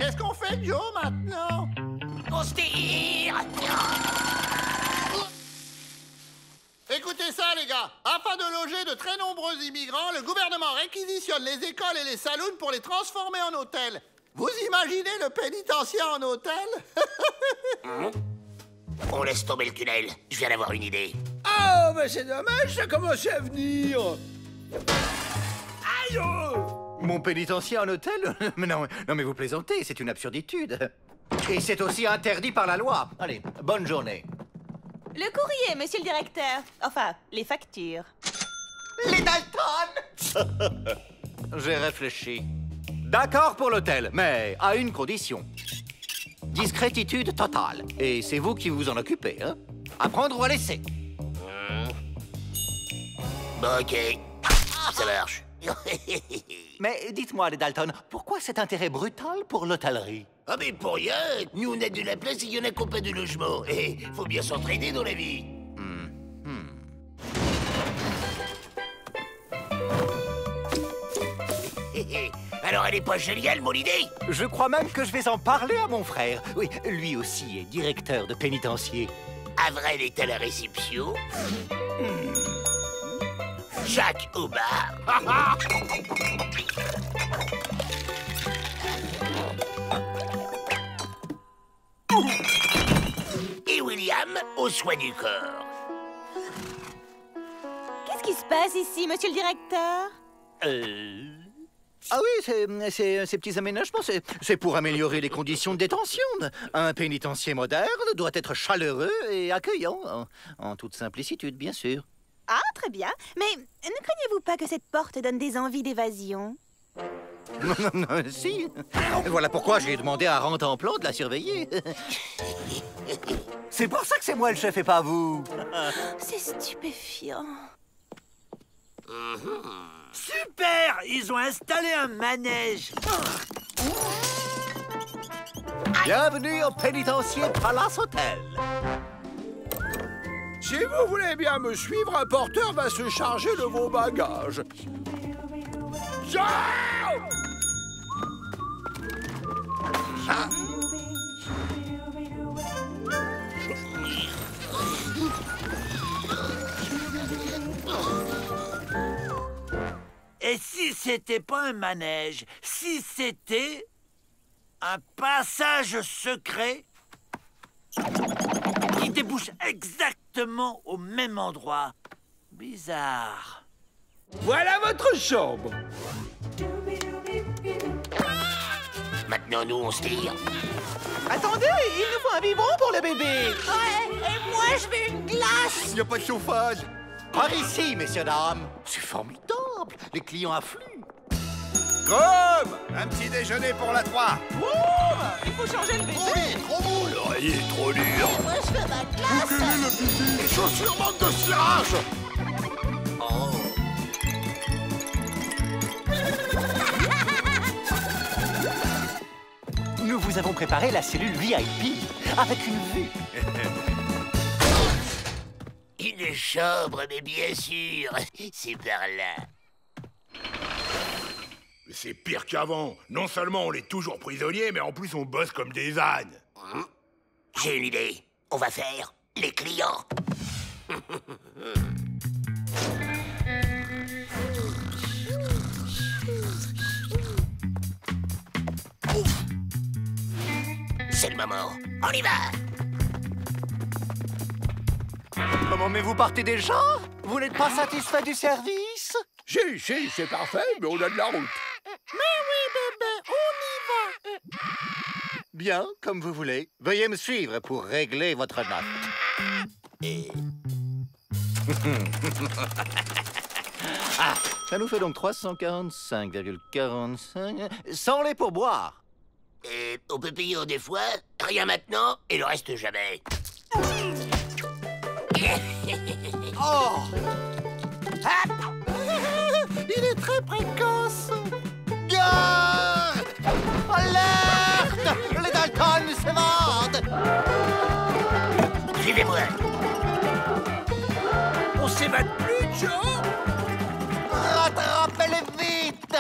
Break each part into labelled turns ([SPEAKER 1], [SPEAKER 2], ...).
[SPEAKER 1] Qu'est-ce qu'on fait, Joe, maintenant?
[SPEAKER 2] On se tire!
[SPEAKER 1] Écoutez ça, les gars. Afin de loger de très nombreux immigrants, le gouvernement réquisitionne les écoles et les saloons pour les transformer en hôtels. Vous imaginez le pénitencier en hôtel?
[SPEAKER 2] On laisse tomber le tunnel. Je viens d'avoir une idée.
[SPEAKER 3] Oh, mais c'est dommage, ça commençait à venir. Aïe oh.
[SPEAKER 4] Mon pénitencier en hôtel? Non, mais vous plaisantez, c'est une absurditude. Et c'est aussi interdit par la loi. Allez, bonne journée.
[SPEAKER 5] Le courrier, monsieur le directeur. Enfin, les factures.
[SPEAKER 4] Les Dalton! J'ai réfléchi. D'accord pour l'hôtel, mais à une condition. Discrétitude totale. Et c'est vous qui vous en occupez, hein? À prendre ou à laisser.
[SPEAKER 2] Bon, ok. Ça marche.
[SPEAKER 4] Mais dites-moi, les Dalton, pourquoi cet intérêt brutal pour l'hôtellerie?
[SPEAKER 2] Ah mais pour rien, nous on a de la place et il y en a qui n'ont pas de logement. Et faut bien s'entraider dans la vie. Alors elle est pas géniale, mon idée?
[SPEAKER 4] Je crois même que je vais en parler à mon frère. Oui, lui aussi est directeur de pénitencier.
[SPEAKER 2] Avril est à la réception. Jacques au bar. Et William aux soins du corps.
[SPEAKER 5] Qu'est-ce qui se passe ici, monsieur le directeur?
[SPEAKER 4] Ah oui, ces petits aménagements, c'est pour améliorer les conditions de détention. Un pénitencier moderne doit être chaleureux et accueillant, en toute simplicitude, bien sûr.
[SPEAKER 5] Ah, très bien. Mais ne craignez-vous pas que cette porte donne des envies d'évasion?
[SPEAKER 4] Si. Voilà pourquoi j'ai demandé à Rantanplan de la surveiller. C'est pour ça que c'est moi le chef et pas vous.
[SPEAKER 5] C'est stupéfiant.
[SPEAKER 3] Super! Ils ont installé un manège.
[SPEAKER 4] Bienvenue au pénitencier Palace Hotel.
[SPEAKER 3] Si vous voulez bien me suivre, un porteur va se charger de vos bagages. Ciao! Et si c'était pas un manège, si c'était un passage secret qui débouche exactement au même endroit. Bizarre. Voilà votre chambre.
[SPEAKER 2] Maintenant, nous, on se tire.
[SPEAKER 4] Attendez, il nous faut un biberon pour le bébé.
[SPEAKER 5] Ouais, et moi, je veux une glace.
[SPEAKER 4] Il n'y a pas de chauffage. Par ici, messieurs, dames. C'est formidable. Les clients affluent.
[SPEAKER 3] Comme un petit déjeuner pour la 3.
[SPEAKER 5] Il faut changer le bébé.
[SPEAKER 3] Il est trop dur.
[SPEAKER 5] Moi, je veux ma glace.
[SPEAKER 3] Les chaussures manquent de cirage.
[SPEAKER 4] Nous vous avons préparé la cellule VIP avec une vue.
[SPEAKER 2] Une chambre, mais bien sûr. C'est par là.
[SPEAKER 6] C'est pire qu'avant. Non seulement on est toujours prisonniers, mais en plus on bosse comme des ânes.
[SPEAKER 2] J'ai une idée. On va faire les clients. C'est le moment. On y va.
[SPEAKER 4] Comment, mais vous partez déjà? Vous n'êtes pas satisfait du service?
[SPEAKER 3] Si, c'est parfait, mais on a de la route.
[SPEAKER 1] Mais oui, bébé, on y va.
[SPEAKER 4] Bien, comme vous voulez. Veuillez me suivre pour régler votre note. Ah, ça nous fait donc 345,45 sans les pourboires.
[SPEAKER 2] On peut payer en des fois, rien maintenant et le reste jamais.
[SPEAKER 4] Oh!
[SPEAKER 1] Il est très précoce.
[SPEAKER 4] Gare! Alerte! Les Dalton s'évadent!
[SPEAKER 2] Suivez-moi.
[SPEAKER 3] On s'évade plus, Joe.
[SPEAKER 4] Rattrapez-les vite!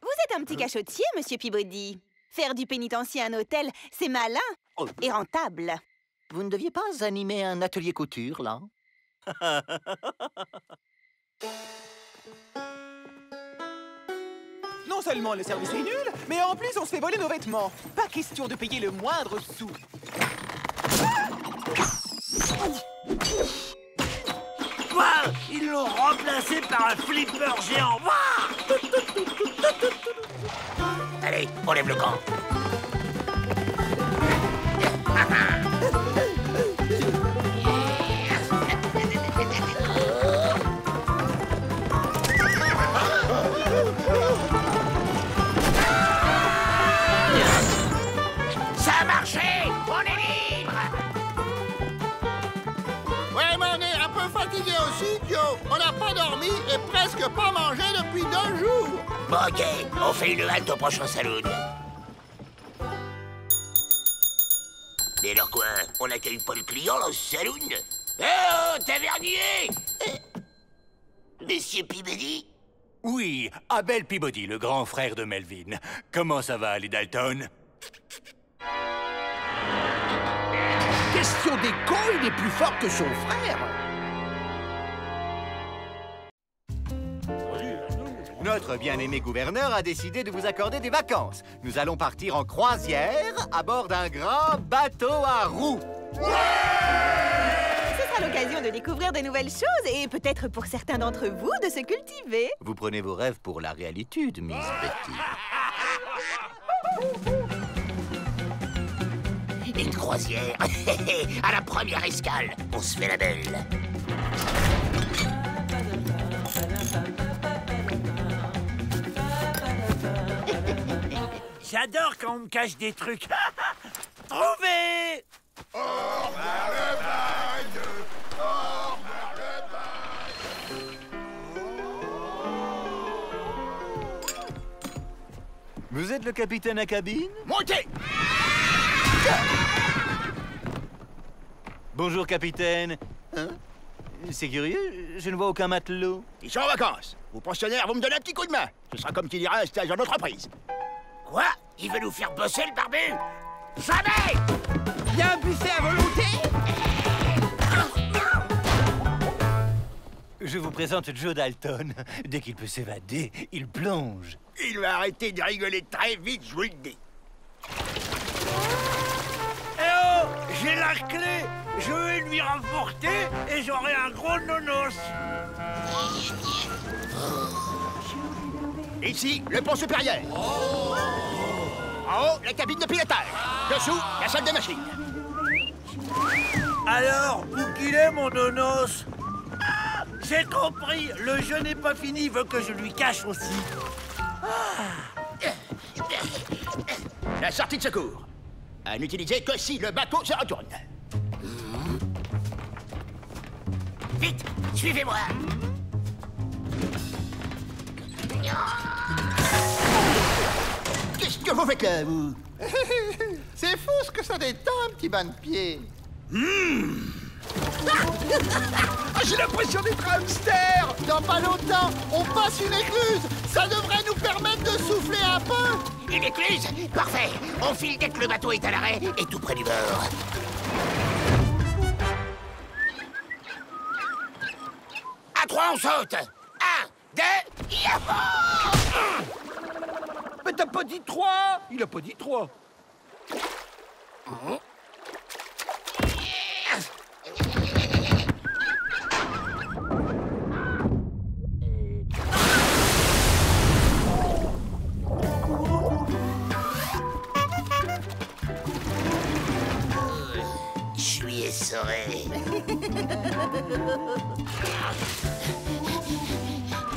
[SPEAKER 5] Vous êtes un petit cachotier, monsieur Peabody. Faire du pénitencier un hôtel, c'est malin et rentable.
[SPEAKER 4] Vous ne deviez pas animer un atelier couture, là?
[SPEAKER 7] Non seulement le service est nul, mais en plus on se fait voler nos vêtements. Pas question de payer le moindre sou.
[SPEAKER 2] Quoi? Ils l'ont remplacé par un flipper géant. Wouah! Allez, on lève le camp. Ça a marché! On est libre!
[SPEAKER 1] Ouais, mais on est un peu fatigué aussi, Joe. On n'a pas dormi et presque pas mangé depuis 2 jours.
[SPEAKER 2] Bon, ok, on fait une halte au prochain saloon. Mais alors quoi? On n'accueille pas le client dans ce saloon? Eh oh, tavernier! Monsieur Peabody?
[SPEAKER 8] Oui, Abel Peabody, le grand frère de Melvin. Comment ça va, les Dalton?
[SPEAKER 3] Question d'écho, il est plus fort que son frère.
[SPEAKER 4] Notre bien-aimé gouverneur a décidé de vous accorder des vacances. Nous allons partir en croisière à bord d'un grand bateau à roues.
[SPEAKER 5] Ce sera l'occasion de découvrir de nouvelles choses et peut-être pour certains d'entre vous de se cultiver.
[SPEAKER 4] Vous prenez vos rêves pour la réalité, Miss Betty.
[SPEAKER 2] Une croisière. À la première escale, on se fait la belle. J'adore quand on me cache des trucs. Trouvé!
[SPEAKER 4] Vous êtes le capitaine à cabine?
[SPEAKER 3] Montez!
[SPEAKER 4] Bonjour, capitaine. Hein? C'est curieux, je ne vois aucun matelot.
[SPEAKER 3] Ils sont en vacances. Vos pensionnaires vont me donner un petit coup de main. Ce sera comme qui dirait un stage en entreprise.
[SPEAKER 2] Quoi? Il veut nous faire bosser le barbu? Jamais!
[SPEAKER 7] Y a un buffet à volonté?
[SPEAKER 4] Je vous présente Joe Dalton. Dès qu'il peut s'évader, il plonge.
[SPEAKER 3] Il va arrêter de rigoler très vite, je vous le dis.
[SPEAKER 2] Eh oh! J'ai la clé! Je vais lui rapporter et j'aurai un gros nonos!
[SPEAKER 3] Ici, le pont supérieur. En haut, la cabine de pilotage. Dessous, la salle de machine.
[SPEAKER 2] Alors, où qu'il est, mon nonos? J'ai compris! Le jeu n'est pas fini, il veut que je lui cache aussi.
[SPEAKER 3] La sortie de secours. À n'utiliser que si le bateau se retourne.
[SPEAKER 2] Vite! Suivez-moi!
[SPEAKER 3] Qu'est-ce que vous faites là, vous?
[SPEAKER 1] C'est fou ce que ça détend, un petit bain de pied.
[SPEAKER 3] Ah, j'ai l'impression d'être un hamster.
[SPEAKER 1] Dans pas longtemps, on passe une écluse. Ça devrait nous permettre de souffler un peu.
[SPEAKER 2] Une écluse? Parfait! On file dès que le bateau est à l'arrêt et tout près du bord. À 3, on saute! 1, 2, yahoo!
[SPEAKER 3] Mais t'as pas dit 3. Il a pas dit 3.
[SPEAKER 2] Je suis essoré.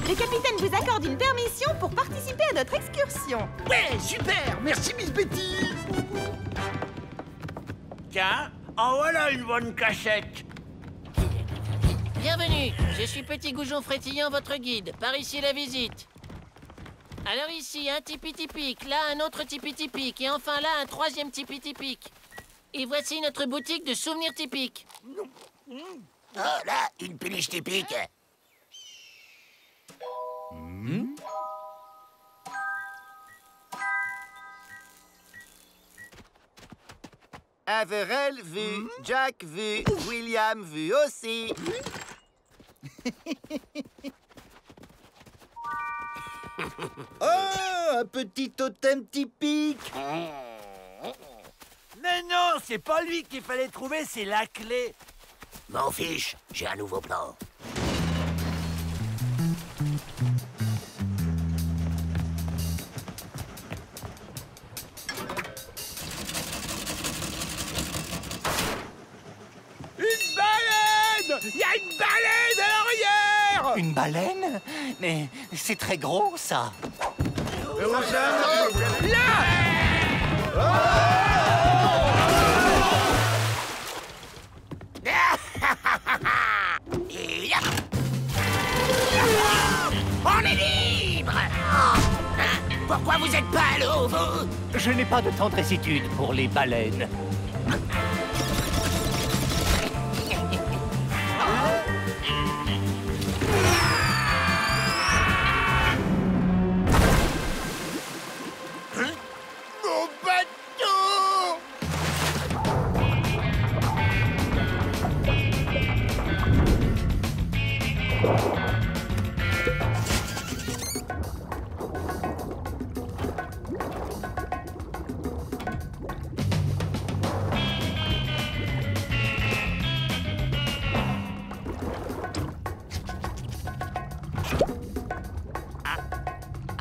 [SPEAKER 5] Le capitaine vous accorde une permission pour participer à notre excursion.
[SPEAKER 3] Ouais, super. Merci, Miss Betty.
[SPEAKER 2] Tiens, en voilà une bonne cachette.
[SPEAKER 9] Bienvenue, je suis Petit Goujon Frétillant, votre guide. Par ici la visite. Alors ici, un tipi typique, là un autre tipi typique, et enfin là un troisième tipi typique. Et voici notre boutique de souvenirs typiques.
[SPEAKER 2] Oh, là, une péniche typique.
[SPEAKER 4] Averell vu, Jack vu, William vu aussi. Oh, un petit totem typique.
[SPEAKER 2] Mais non, c'est pas lui qu'il fallait trouver, c'est la clé.
[SPEAKER 3] M'en fiche, j'ai un nouveau plan.
[SPEAKER 2] Une baleine! Il y a une baleine à l'arrière!
[SPEAKER 8] Une baleine? Mais c'est très gros, ça.
[SPEAKER 3] Et là. On est libre! Pourquoi vous êtes pas à l'eau, vous?
[SPEAKER 8] Je n'ai pas de tendressitude pour les baleines.
[SPEAKER 3] Mon bateau!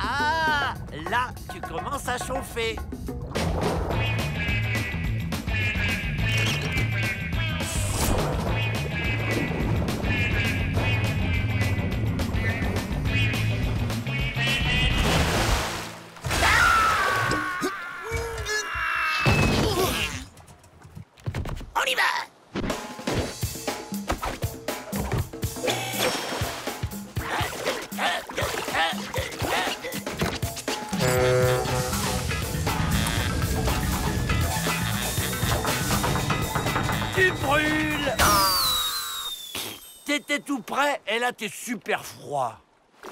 [SPEAKER 2] Ah, là, tu commences à chauffer.
[SPEAKER 3] On y va!
[SPEAKER 2] Tu brûles! T'étais tout prêt et là t'es super froid.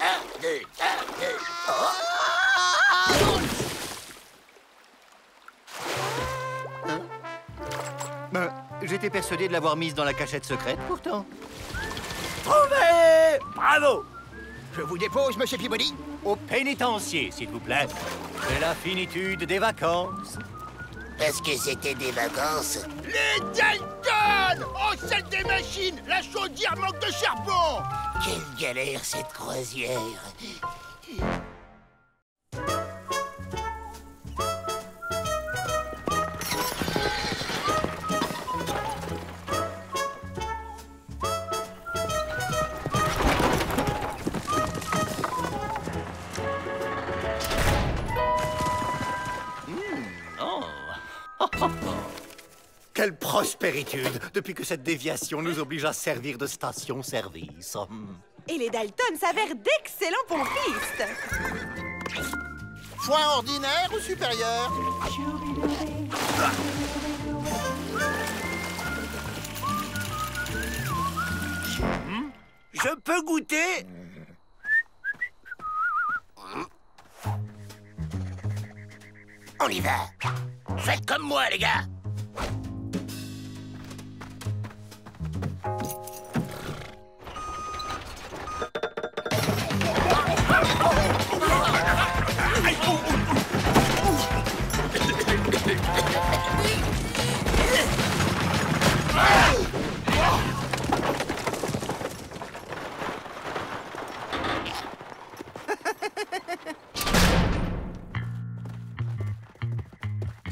[SPEAKER 3] 1, 2, 1, 2.
[SPEAKER 4] J'étais persuadé de l'avoir mise dans la cachette secrète, pourtant.
[SPEAKER 2] Trouvé! Bravo!
[SPEAKER 3] Je vous dépose, monsieur Peabody.
[SPEAKER 8] Au pénitencier, s'il vous plaît. C'est la finitude des vacances.
[SPEAKER 3] Est-ce que c'était des vacances?
[SPEAKER 2] Les Dalton! Oh, celle des machines! La chaudière manque de charbon!
[SPEAKER 3] Quelle galère, cette croisière.
[SPEAKER 4] Quelle prospéritude, depuis que cette déviation nous oblige à servir de station-service.
[SPEAKER 5] Et les Dalton s'avèrent d'excellents pompistes.
[SPEAKER 1] Foin ordinaire ou supérieur?
[SPEAKER 2] Je peux goûter?
[SPEAKER 3] On y va. Faites comme moi, les gars.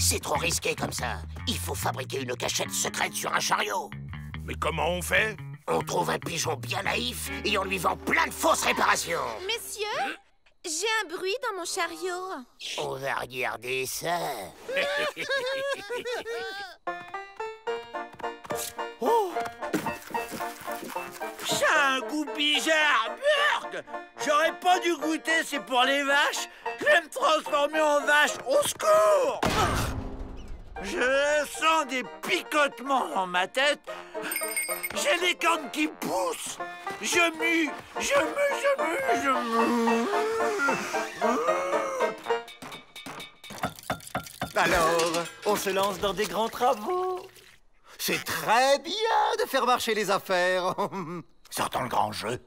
[SPEAKER 3] C'est trop risqué comme ça. Il faut fabriquer une cachette secrète sur un chariot.
[SPEAKER 6] Mais comment on fait?
[SPEAKER 3] On trouve un pigeon bien naïf et on lui vend plein de fausses réparations.
[SPEAKER 10] Messieurs, j'ai un bruit dans mon chariot.
[SPEAKER 3] On va regarder ça.
[SPEAKER 2] Oh! Ça a un goût bizarre, merde! J'aurais pas dû goûter, c'est pour les vaches. Je vais me transformer en vache, au secours! Je sens des picotements dans ma tête. J'ai les cornes qui poussent. Je mue.
[SPEAKER 4] Alors, on se lance dans des grands travaux. C'est très bien de faire marcher les affaires. Sortons le grand jeu.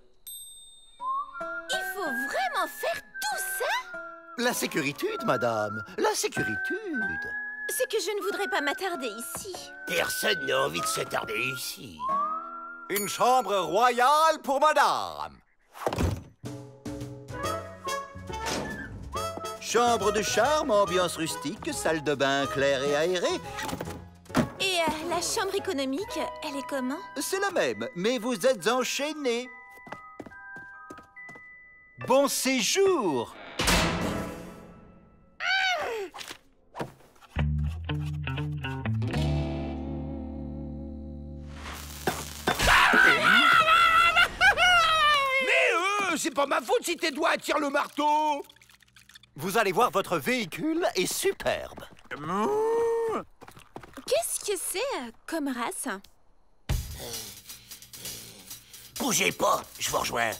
[SPEAKER 10] Il faut vraiment faire tout ça?
[SPEAKER 4] La sécuritude, madame. La sécuritude.
[SPEAKER 10] C'est que je ne voudrais pas m'attarder ici.
[SPEAKER 3] Personne n'a envie de s'attarder ici.
[SPEAKER 4] Une chambre royale pour madame. Chambre de charme, ambiance rustique, salle de bain claire et aérée.
[SPEAKER 10] Et la chambre économique, elle est comment?
[SPEAKER 4] C'est la même, mais vous êtes enchaînés. Bon séjour.
[SPEAKER 3] C'est pas ma faute si tes doigts attirent le marteau.
[SPEAKER 4] Vous allez voir, votre véhicule est superbe.
[SPEAKER 10] Qu'est-ce que c'est comme race?
[SPEAKER 3] Bougez pas, je vous rejoins.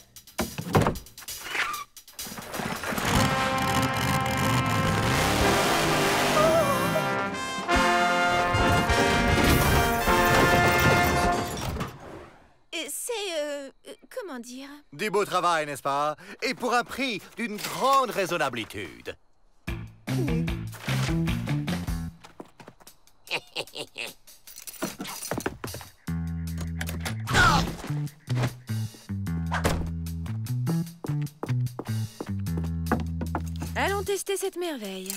[SPEAKER 10] C'est, comment dire?
[SPEAKER 4] Du beau travail, n'est-ce pas? Et pour un prix d'une grande raisonnabilité.
[SPEAKER 10] Allons tester cette merveille.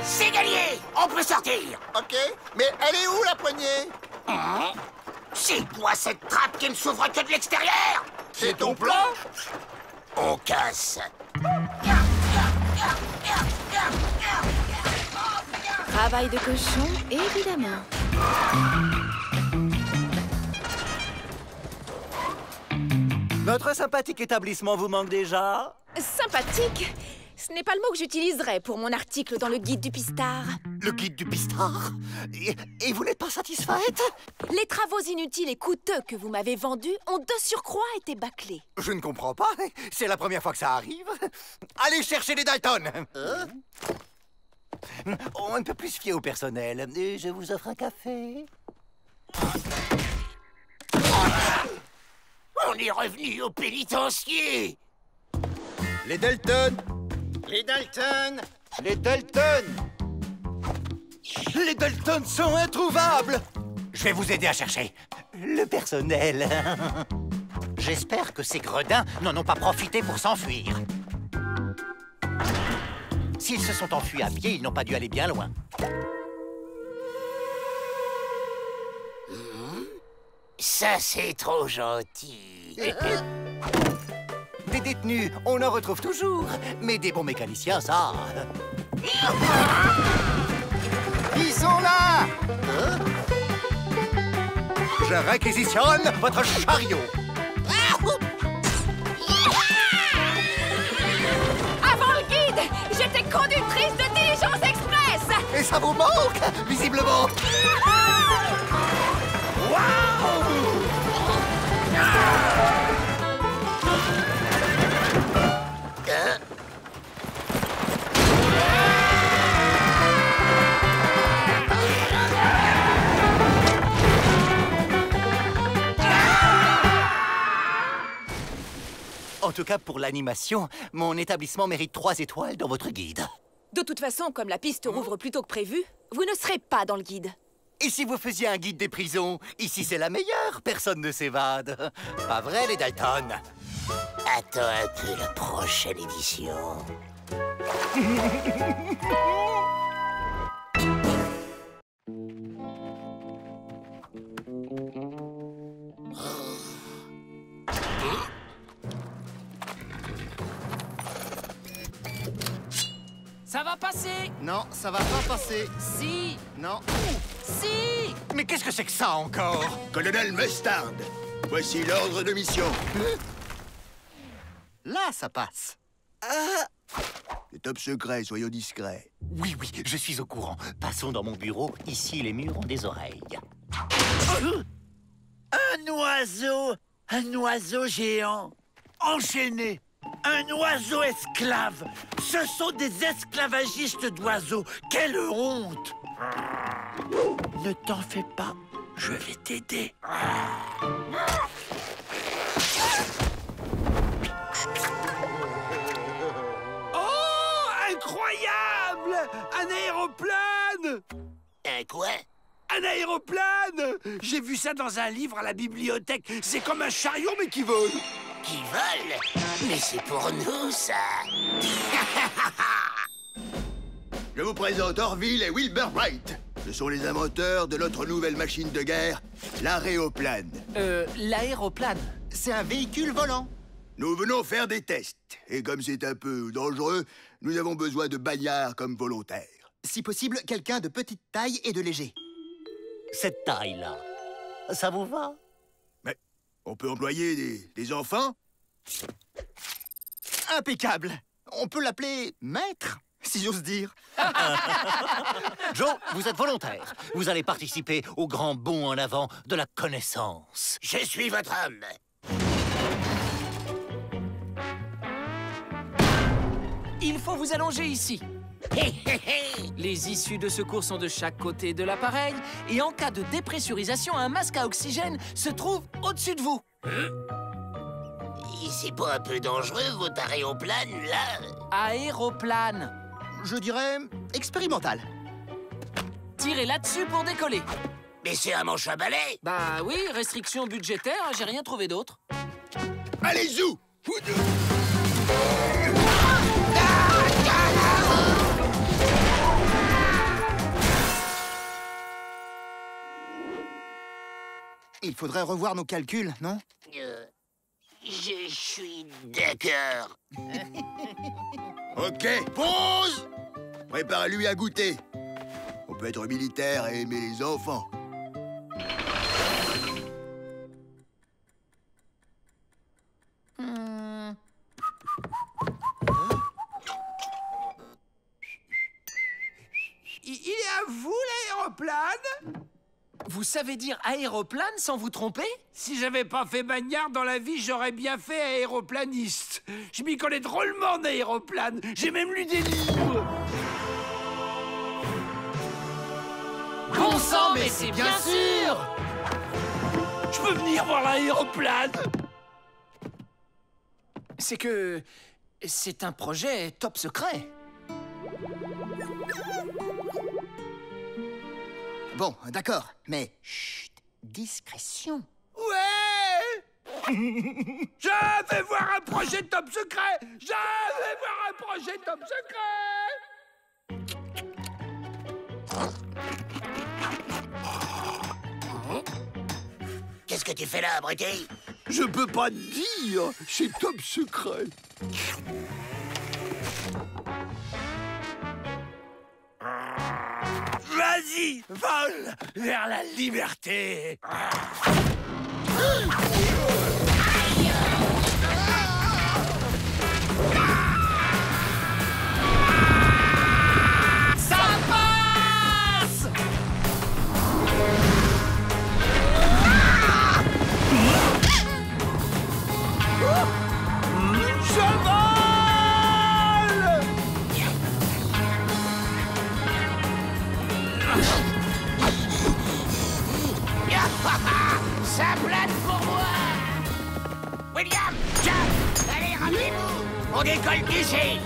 [SPEAKER 3] C'est gagné. On peut sortir.
[SPEAKER 1] Ok, mais elle est où, la poignée?
[SPEAKER 3] C'est quoi cette trappe qui ne s'ouvre que de l'extérieur?
[SPEAKER 1] C'est ton plan?
[SPEAKER 3] On casse.
[SPEAKER 10] Travail de cochon, évidemment.
[SPEAKER 4] Notre sympathique établissement vous manque déjà?
[SPEAKER 10] Sympathique? Ce n'est pas le mot que j'utiliserais pour mon article dans le guide du pistard.
[SPEAKER 4] Le guide du pistard? Et vous n'êtes pas satisfaite?
[SPEAKER 10] Les travaux inutiles et coûteux que vous m'avez vendus ont de surcroît été bâclés.
[SPEAKER 4] Je ne comprends pas. C'est la première fois que ça arrive. Allez chercher les Dalton. On ne peut plus se fier au personnel. Je vous offre un café.
[SPEAKER 3] On est revenu au pénitencier.
[SPEAKER 4] Les Dalton.
[SPEAKER 1] Les Dalton.
[SPEAKER 4] Les Dalton. Les Dalton sont introuvables. Je vais vous aider à chercher le personnel. J'espère que ces gredins n'en ont pas profité pour s'enfuir. S'ils se sont enfuis à pied, ils n'ont pas dû aller bien loin.
[SPEAKER 3] Ça, c'est trop gentil.
[SPEAKER 4] Des détenus, on en retrouve toujours. Mais des bons mécaniciens, ça... Ils sont là! Je réquisitionne votre chariot.
[SPEAKER 10] Avant le guide, j'étais conductrice de diligence express!
[SPEAKER 4] Et ça vous manque, visiblement. En tout cas, pour l'animation, mon établissement mérite 3 étoiles dans votre guide.
[SPEAKER 10] De toute façon, comme la piste rouvre plus tôt que prévu, vous ne serez pas dans le guide.
[SPEAKER 4] Et si vous faisiez un guide des prisons? Ici, c'est la meilleure, personne ne s'évade. Pas vrai, les Dalton?
[SPEAKER 3] Attends un peu la prochaine édition.
[SPEAKER 9] Ça va passer.
[SPEAKER 1] Non, ça va pas passer.
[SPEAKER 9] Si.
[SPEAKER 1] Non.
[SPEAKER 9] Si.
[SPEAKER 4] Mais qu'est-ce que c'est que ça encore?
[SPEAKER 6] Colonel Mustard, voici l'ordre de mission.
[SPEAKER 1] Là, ça passe.
[SPEAKER 6] C'est top secret, soyons discrets.
[SPEAKER 4] Oui, oui, je suis au courant. Passons dans mon bureau. Ici, les murs ont des oreilles.
[SPEAKER 2] Un oiseau géant, enchaîné. Un oiseau esclave! Ce sont des esclavagistes d'oiseaux! Quelle honte! Ne t'en fais pas, je vais t'aider. Oh, incroyable! Un aéroplane!
[SPEAKER 3] Un quoi?
[SPEAKER 2] Un aéroplane! J'ai vu ça dans un livre à la bibliothèque. C'est comme un chariot, mais qui vole.
[SPEAKER 3] Qui vole? Mais c'est pour nous, ça.
[SPEAKER 11] Je vous présente Orville et Wilbur Wright. Ce sont les inventeurs de notre nouvelle machine de guerre, l'aéroplane.
[SPEAKER 7] L'aéroplane.
[SPEAKER 1] C'est un véhicule volant.
[SPEAKER 11] Nous venons faire des tests. Et comme c'est un peu dangereux, nous avons besoin de bagnards comme volontaires.
[SPEAKER 1] Si possible, quelqu'un de petite taille et de léger.
[SPEAKER 3] Cette taille-là, ça vous va?
[SPEAKER 11] Mais on peut employer des enfants?
[SPEAKER 1] Impeccable. On peut l'appeler maître, si j'ose dire.
[SPEAKER 3] Joe, vous êtes volontaire. Vous allez participer au grand bond en avant de la connaissance. Je suis votre homme.
[SPEAKER 7] Il faut vous allonger ici. Les issues de secours sont de chaque côté de l'appareil et en cas de dépressurisation, un masque à oxygène se trouve au-dessus de vous.
[SPEAKER 3] C'est pas un peu dangereux, votre aéroplane, là?
[SPEAKER 7] Aéroplane.
[SPEAKER 1] Je dirais expérimental.
[SPEAKER 7] Tirez là-dessus pour décoller.
[SPEAKER 3] Mais c'est un manche à balai.
[SPEAKER 7] Bah oui, restriction budgétaire, j'ai rien trouvé d'autre.
[SPEAKER 11] Allez, zou!
[SPEAKER 1] Il faudrait revoir nos calculs, non?
[SPEAKER 3] Je suis d'accord.
[SPEAKER 11] Ok, pause! Prépare-lui à goûter. On peut être militaire et aimer les enfants.
[SPEAKER 2] Il est à vous, l'aéroplane?
[SPEAKER 7] Vous savez dire aéroplane sans vous tromper?
[SPEAKER 2] Si j'avais pas fait bagnard dans la vie, j'aurais bien fait aéroplaniste. Je m'y connais drôlement en aéroplane. J'ai même lu des livres.
[SPEAKER 7] Bon sang, mais c'est bien sûr!
[SPEAKER 2] Je peux venir voir l'aéroplane?
[SPEAKER 7] C'est que... c'est un projet top secret.
[SPEAKER 1] Bon, d'accord, mais chut, discrétion.
[SPEAKER 2] Ouais! Je vais voir un projet top secret! Je vais voir un projet top secret!
[SPEAKER 3] Qu'est-ce que tu fais là, abruti?
[SPEAKER 11] Je peux pas te dire, c'est top secret.
[SPEAKER 2] Vas-y, vole vers la liberté.
[SPEAKER 7] Ça passe!
[SPEAKER 2] Je vole!
[SPEAKER 3] Ça plane pour moi! William, Jack, allez, rappelez-vous! On décolle d'ici!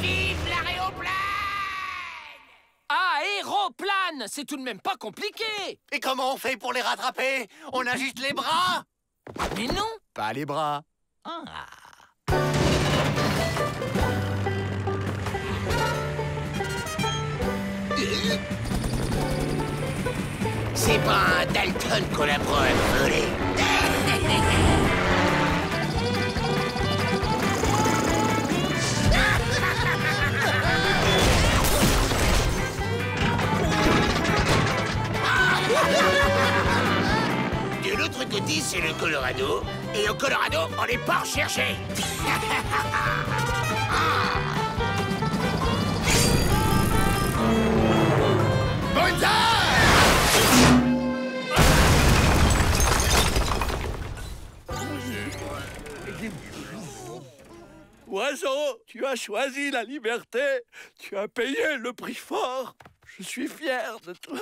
[SPEAKER 3] Vive l'aéroplane!
[SPEAKER 7] Aéroplane! C'est tout de même pas compliqué!
[SPEAKER 3] Et comment on fait pour les rattraper? On a juste les bras?
[SPEAKER 7] Mais non!
[SPEAKER 1] Pas les bras.
[SPEAKER 3] C'est pas un Dalton qu'on apprend à voler. Du
[SPEAKER 2] autre côté, c'est le Colorado. Et au Colorado, on n'est pas recherché.
[SPEAKER 12] Oiseau, tu as choisi la liberté. Tu as payé le prix fort. Je suis fier de toi.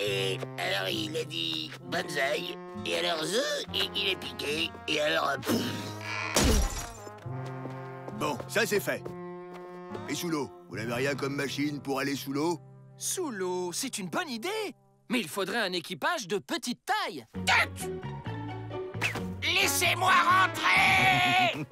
[SPEAKER 2] Et alors il a dit bonsaï, et alors il est piqué, et alors...
[SPEAKER 11] Bon, ça c'est fait. Et sous l'eau, vous n'avez rien comme machine pour aller sous l'eau?
[SPEAKER 7] Sous l'eau, c'est une bonne idée. Mais il faudrait un équipage de petite taille.
[SPEAKER 2] Laissez-moi rentrer.